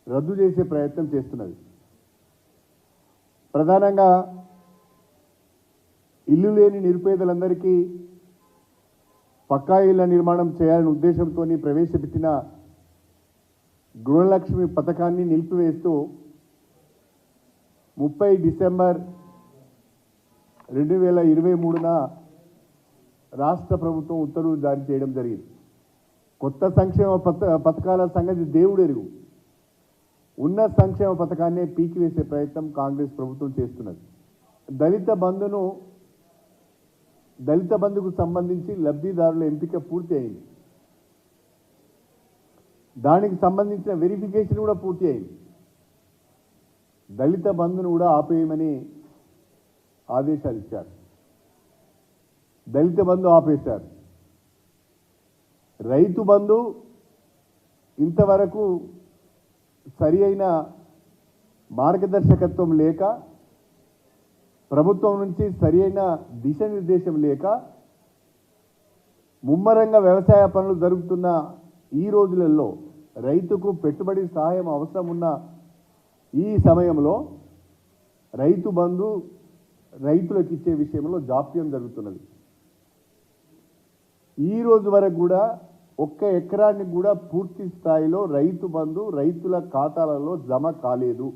రద్దు చేసే ప్రయత్నం చేస్తున్నది. ప్రధానంగా ఇల్లు లేని నిరుపేదలందరికీ పక్కా ఇళ్ల నిర్మాణం చేయాలనే ఉద్దేశంతో ప్రవేశపెట్టిన గృహలక్ష్మి పథకాన్ని నిలిపివేస్తూ 30 డిసెంబర్ 2023న రాష్ట్ర ప్రభుత్వం ఉత్తర్వులు జారీ చేయడం జరిగింది. కొత్త సంక్షేమ పథకాల సంగతి దేవుడు ఎరుగు. ఉన్న సంక్షేమ పథకాన్ని పీకివేసే ప్రయత్నం కాంగ్రెస్ ప్రభుత్వం చేస్తున్నది. దళిత బంధుకు సంబంధించి లబ్ధిదారుల ఎంపిక పూర్తి అయింది. దానికి సంబంధించిన వెరిఫికేషన్ కూడా పూర్తి అయింది. దళిత బంధును కూడా ఆపేయమని ఆదేశాలు ఇచ్చారు. దళిత బంధు ఆపేశారు. రైతు బంధు ఇంతవరకు సరి అయిన మార్గదర్శకత్వం లేక, ప్రభుత్వం నుంచి సరి అయిన దిశానిర్దేశం లేక, ముమ్మరంగా వ్యవసాయ పనులు జరుగుతున్న ఈ రోజులలో రైతుకు పెట్టుబడి సహాయం అవసరం ఉన్న ఈ సమయంలో రైతు బంధు రైతులకు ఇచ్చే విషయంలో జాప్యం జరుగుతున్నది. ఈ రోజు వరకు కూడా ఒక్క ఎకరానికి కూడా పూర్తి స్థాయిలో రైతు బంధు రైతుల ఖాతాలలో జమ కాలేదు.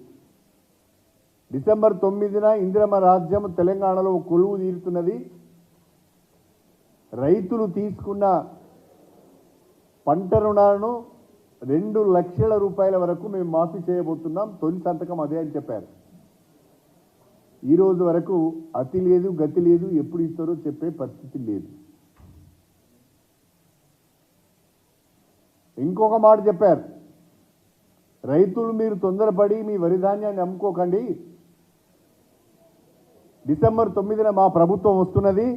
డిసెంబర్ 9న ఇందిరమ్మ రాజ్యం తెలంగాణలో కొలువు తీరుతున్నది. రైతులు తీసుకున్న పంట రుణాలను 2 లక్షల రూపాయల వరకు మేము మాఫీ చేయబోతున్నాం. తొలి సంతకం అదే అని చెప్పారు. ఈ రోజు వరకు అతి లేదు, గతి లేదు, ఎప్పుడు ఇస్తారో చెప్పే పరిస్థితి లేదు. ఇంకొక మాట చెప్పారు, రైతులు మీరు తొందరపడి మీ వరి ధాన్యాన్ని అమ్ముకోకండి. డిసెంబర్ 9న మా ప్రభుత్వం వస్తున్నది.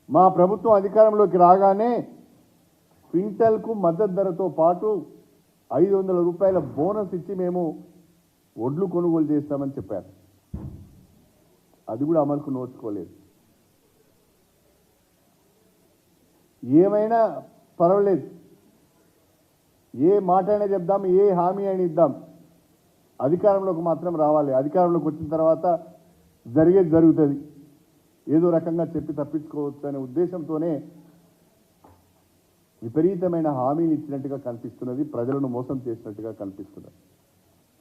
మా ప్రభుత్వం అధికారంలోకి రాగానే క్వింటల్కు మద్దతు ధరతో పాటు 500 రూపాయల బోనస్ ఇచ్చి మేము ఒడ్లు కొనుగోలు చేస్తామని చెప్పారు. అది కూడా అమలుకు నోచుకోలేదు. ఏమైనా పర్వాలేదు, ఏ మాట అయినా చెప్దాం, ఏ హామీ అయినా ఇద్దాం, అధికారంలోకి మాత్రం రావాలి. అధికారంలోకి వచ్చిన తర్వాత జరిగేది జరుగుతుంది. ఏదో రకంగా చెప్పి తప్పించుకోవచ్చు అనే ఉద్దేశంతోనే విపరీతమైన హామీలు ఇచ్చినట్టుగా కనిపిస్తున్నది. ప్రజలను మోసం చేసినట్టుగా కనిపిస్తున్నది.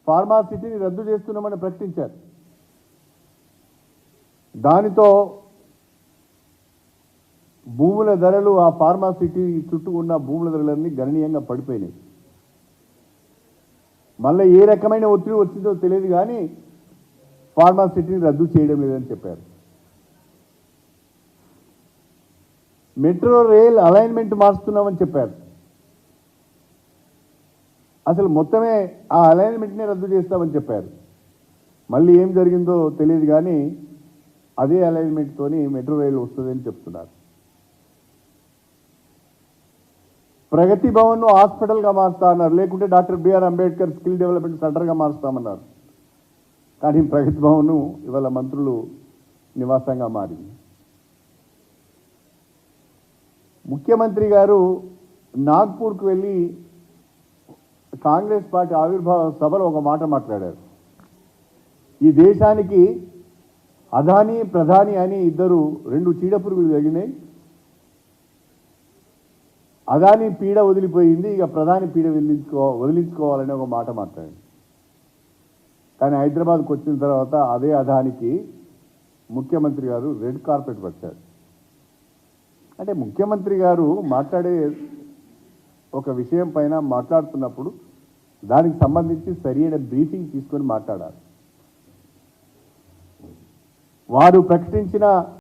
ఫార్మాసిటీని రద్దు చేస్తున్నామని ప్రకటించారు. దానితో భూముల ధరలు, ఆ ఫార్మాసిటీ చుట్టూ ఉన్న భూముల ధరలన్నీ గణనీయంగా పడిపోయినాయి. మళ్ళీ ఏ రకమైన ఒత్తిడి వచ్చిందో తెలియదు కానీ ఫార్మాసిటీని రద్దు చేయడం లేదని చెప్పారు. మెట్రో రైల్ అలైన్మెంట్ మార్చుతున్నామని చెప్పారు. అసలు మొత్తమే ఆ అలైన్మెంట్నే రద్దు చేస్తామని చెప్పారు. మళ్ళీ ఏం జరిగిందో తెలియదు కానీ అదే అలైన్మెంట్తోని మెట్రో రైలు వస్తుందని చెప్తున్నారు. ప్రగతి భవన్ను హాస్పిటల్గా మారుస్తా అన్నారు. లేకుంటే doctor B R Ambedkar skill development సెంటర్గా మారుస్తామన్నారు. కానీ ప్రగతి భవన్ ఇవాళ మంత్రులు నివాసంగా మారింది. ముఖ్యమంత్రి గారు నాగ్పూర్కు వెళ్ళి కాంగ్రెస్ పార్టీ ఆవిర్భావ సభలో ఒక మాట మాట్లాడారు. ఈ దేశానికి అదానీ ప్రధాని అని ఇద్దరు 2 చీడపురుగులు జరిగినాయి. అదానీ పీడ వదిలిపోయింది, ఇక ప్రధాని పీడ వదిలించుకోవాలని ఒక మాట మాట్లాడారు. కానీ హైదరాబాద్కు వచ్చిన తర్వాత అదే అదానికి ముఖ్యమంత్రి గారు రెడ్ కార్పెట్ వచ్చారు. అంటే ముఖ్యమంత్రి గారు మాట్లాడే ఒక విషయం పైన మాట్లాడుతున్నప్పుడు దానికి సంబంధించి సరైన బ్రీఫింగ్ తీసుకొని మాట్లాడాలి. వారు ప్రకటించిన